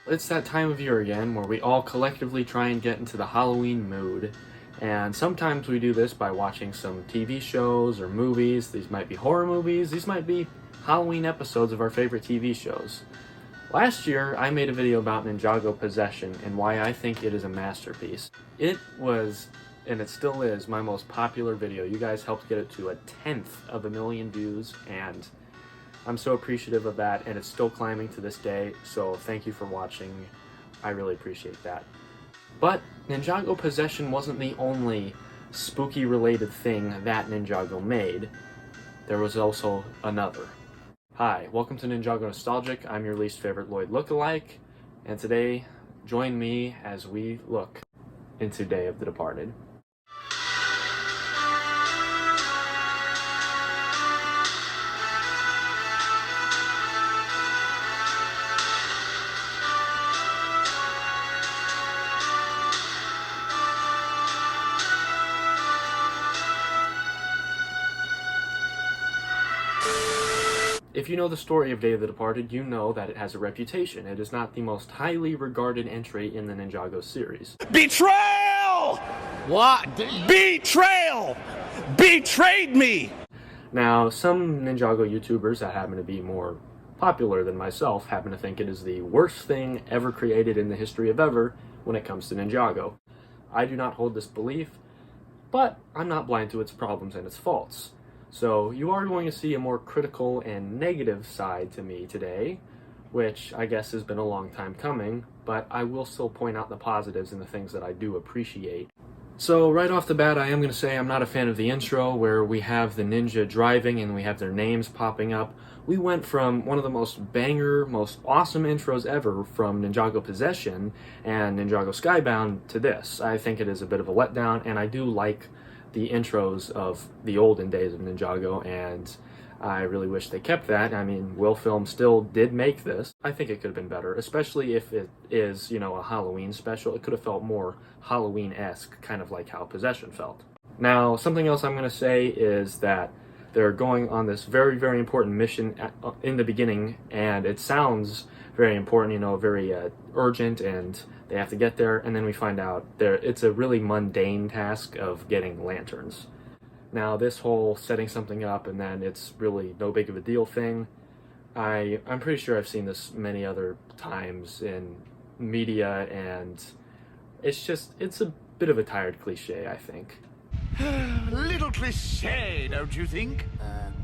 It's that time of year again where we all collectively try and get into the Halloween mood. And sometimes we do this by watching some TV shows or movies. These might be horror movies, these might be Halloween episodes of our favorite TV shows. Last year, I made a video about Ninjago Possession and why I think it is a masterpiece. It was, and it still is, my most popular video. You guys helped get it to 1/10 of a million views, and I'm so appreciative of that, and it's still climbing to this day, so thank you for watching. I really appreciate that. But Ninjago Possession wasn't the only spooky-related thing that Ninjago made. There was also another. Hi, welcome to Ninjago Nostalgic. I'm your least favorite Lloyd lookalike, and today, join me as we look into Day of the Departed. If you know the story of Day of the Departed, you know that it has a reputation. It is not the most highly regarded entry in the Ninjago series. Betrayal! What? Betrayal! Betrayed me! Now, some Ninjago YouTubers that happen to be more popular than myself happen to think it is the worst thing ever created in the history of ever when it comes to Ninjago. I do not hold this belief, but I'm not blind to its problems and its faults. So you are going to see a more critical and negative side to me today, which I guess has been a long time coming, but I will still point out the positives and the things that I do appreciate. So right off the bat, I am going to say I'm not a fan of the intro where we have the ninja driving and we have their names popping up. We went from one of the most banger, most awesome intros ever from Ninjago Possession and Ninjago Skybound to this. I think it is a bit of a letdown, and I do like the intros of the olden days of Ninjago, and I really wish they kept that. I mean, Will Film still did make this. I think it could have been better, especially if it is, a Halloween special. It could have felt more Halloween-esque, kind of like how Possession felt. Now, something else I'm going to say is that they're going on this very, very important mission in the beginning, and it sounds very important, very urgent, and they have to get there, and then we find out it's a really mundane task of getting lanterns. Now, this whole setting something up and then it's really no big of a deal thing, I'm pretty sure I've seen this many other times in media, and it's a bit of a tired cliche, I think. Little cliche, don't you think?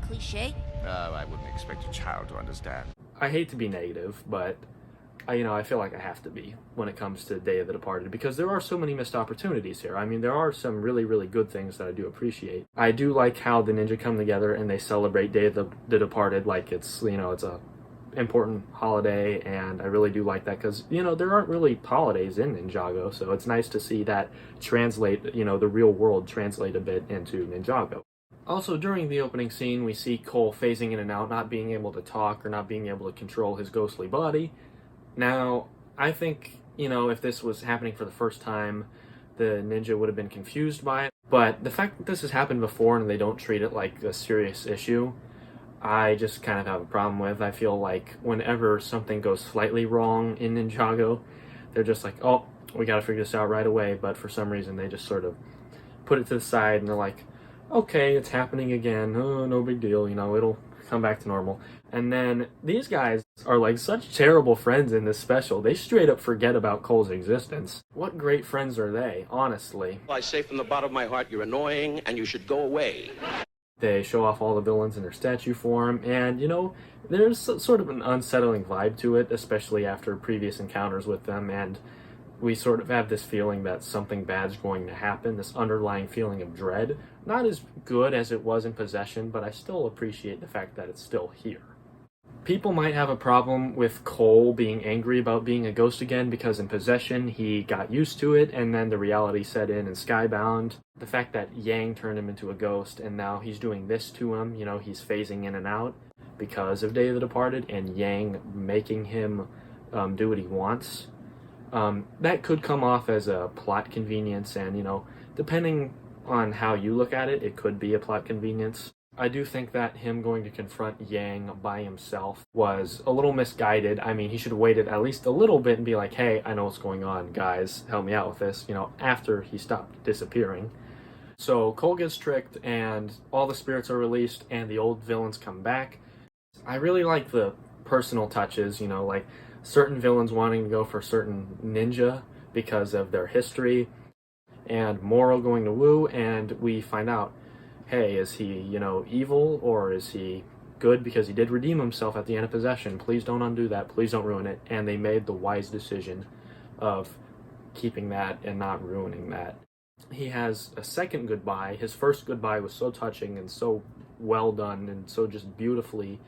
Cliche? I wouldn't expect a child to understand. I hate to be negative, but I feel like I have to be when it comes to Day of the Departed, because there are so many missed opportunities here. I mean, there are some really, really good things that I do appreciate. I do like how the ninja come together and they celebrate Day of the Departed like it's a important holiday, and I really do like that because, there aren't really holidays in Ninjago, so it's nice to see that translate, the real world translate a bit into Ninjago. Also, during the opening scene, we see Cole phasing in and out, not being able to talk or not being able to control his ghostly body. Now, I think, if this was happening for the first time, the ninja would have been confused by it. But the fact that this has happened before and they don't treat it like a serious issue, I just kind of have a problem with. I feel like whenever something goes slightly wrong in Ninjago, they're just like, oh, we gotta figure this out right away. But for some reason, they just sort of put it to the side and they're like, okay, it's happening again. Oh, no big deal. It'll come back to normal. And then these guys are like such terrible friends in this special. They straight up forget about Cole's existence. What great friends are they, honestly. I say from the bottom of my heart, you're annoying and you should go away. They show off all the villains in their statue form, and there's sort of an unsettling vibe to it, especially after previous encounters with them, and we sort of have this feeling that something bad's going to happen, this underlying feeling of dread. Not as good as it was in Possession, but I still appreciate the fact that it's still here. People might have a problem with Cole being angry about being a ghost again because in Possession he got used to it and then the reality set in Skybound. The fact that Yang turned him into a ghost and now he's doing this to him, he's phasing in and out because of Day of the Departed and Yang making him do what he wants. That could come off as a plot convenience, and depending on how you look at it, it could be a plot convenience. I do think that him going to confront Yang by himself was a little misguided. I mean, he should have waited at least a little bit and be like, hey, I know what's going on, guys, help me out with this, you know, after he stopped disappearing. So Cole gets tricked and all the spirits are released and the old villains come back. I really like the personal touches, you know, like certain villains wanting to go for certain ninja because of their history, and Moro going to Wu, and we find out, hey, is he, you know, evil, or is he good because he did redeem himself at the end of Possession? Please don't undo that. Please don't ruin it. And they made the wise decision of keeping that and not ruining that. He has a second goodbye. His first goodbye was so touching and so well done and so just beautifully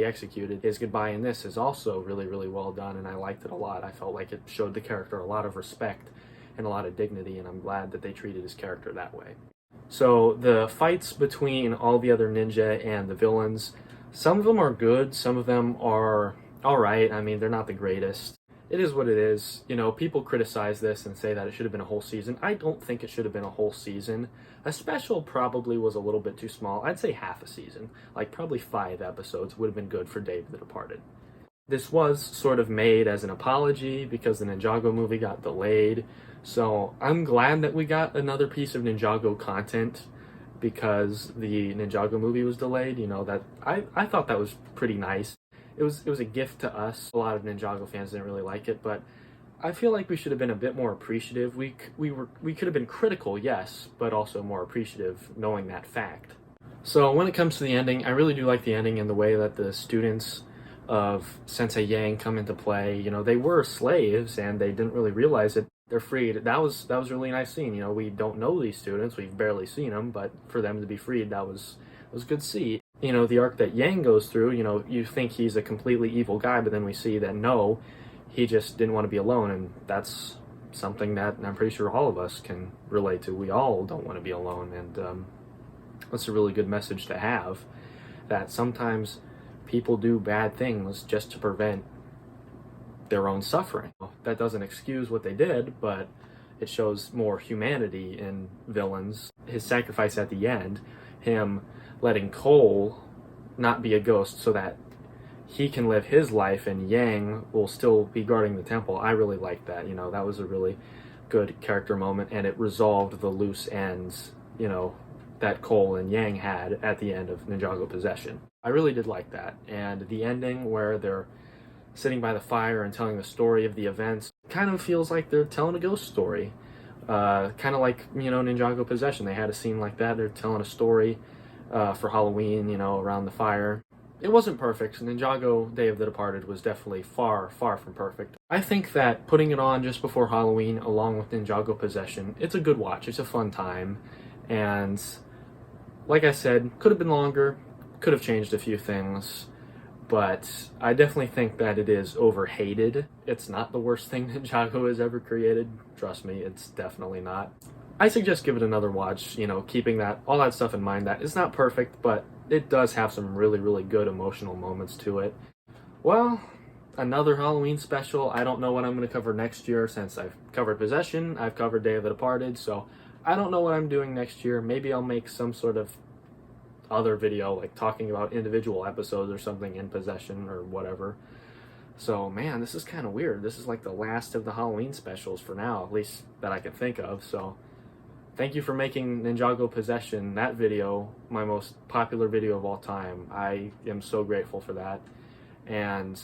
executed. His goodbye in this is also really, really well done, and I liked it a lot. I felt like it showed the character a lot of respect and a lot of dignity, and I'm glad that they treated his character that way. So the fights between all the other ninja and the villains, some of them are good, some of them are alright. I mean, they're not the greatest. It is what it is. You know, people criticize this and say that it should have been a whole season. I don't think it should have been a whole season. A special probably was a little bit too small. I'd say half a season. Like probably 5 episodes would have been good for Dave the Departed. This was sort of made as an apology because the Ninjago movie got delayed. So I'm glad that we got another piece of Ninjago content because the Ninjago movie was delayed. You know, that I thought that was pretty nice. It was a gift to us. A lot of Ninjago fans didn't really like it, but I feel like we should have been a bit more appreciative. We could have been critical, yes, but also more appreciative knowing that fact. So when it comes to the ending, I really do like the ending and the way that the students of Sensei Yang come into play. You know, they were slaves and they didn't really realize it. They're freed. That was a really nice scene. You know, we don't know these students. We've barely seen them, but for them to be freed, that was good to see. You know, the arc that Yang goes through, you know, you think he's a completely evil guy, but then we see that no, he just didn't want to be alone, and that's something that I'm pretty sure all of us can relate to. We all don't want to be alone, and that's a really good message to have, that sometimes people do bad things just to prevent their own suffering. That doesn't excuse what they did, but it shows more humanity in villains. His sacrifice at the end, him letting Cole not be a ghost so that he can live his life and Yang will still be guarding the temple. I really liked that. You know, that was a really good character moment, and it resolved the loose ends, you know, that Cole and Yang had at the end of Ninjago Possession. I really did like that. And the ending where they're sitting by the fire and telling the story of the events kind of feels like they're telling a ghost story. Kind of like, you know, Ninjago Possession. They had a scene like that. They're telling a story for Halloween, you know, around the fire. It wasn't perfect. Ninjago Day of the Departed was definitely far, far from perfect. I think that putting it on just before Halloween along with Ninjago Possession, it's a good watch. It's a fun time. And like I said, could have been longer, could have changed a few things, but I definitely think that it is overhated. It's not the worst thing Ninjago has ever created. Trust me, it's definitely not. I suggest give it another watch, you know, keeping all that stuff in mind, that it's not perfect, but it does have some really, really good emotional moments to it. Well, another Halloween special. I don't know what I'm going to cover next year since I've covered Possession, I've covered Day of the Departed, so I don't know what I'm doing next year. Maybe I'll make some sort of other video, like talking about individual episodes or something in Possession or whatever. So, man, this is kind of weird. This is like the last of the Halloween specials for now, at least that I can think of, so thank you for making Ninjago Possession, that video, my most popular video of all time. I am so grateful for that. And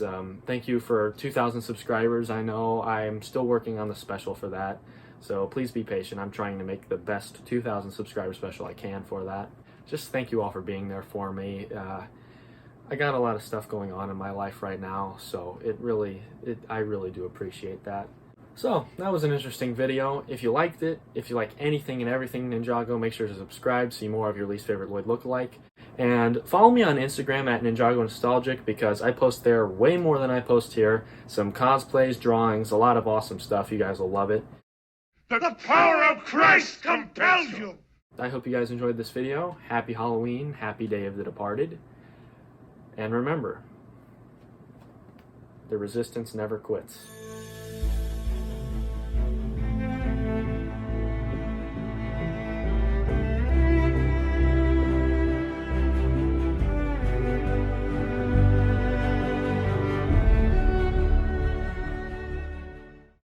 thank you for 2,000 subscribers. I know I'm still working on the special for that, so please be patient. I'm trying to make the best 2,000 subscriber special I can for that. Just thank you all for being there for me. I got a lot of stuff going on in my life right now, so I really do appreciate that. So, that was an interesting video. If you liked it, if you like anything and everything Ninjago, make sure to subscribe, see more of your least favorite Lloyd lookalike. And follow me on Instagram at Ninjago Nostalgic, because I post there way more than I post here. Some cosplays, drawings, a lot of awesome stuff. You guys will love it. The power of Christ compels you! I hope you guys enjoyed this video. Happy Halloween, happy Day of the Departed. And remember, the resistance never quits.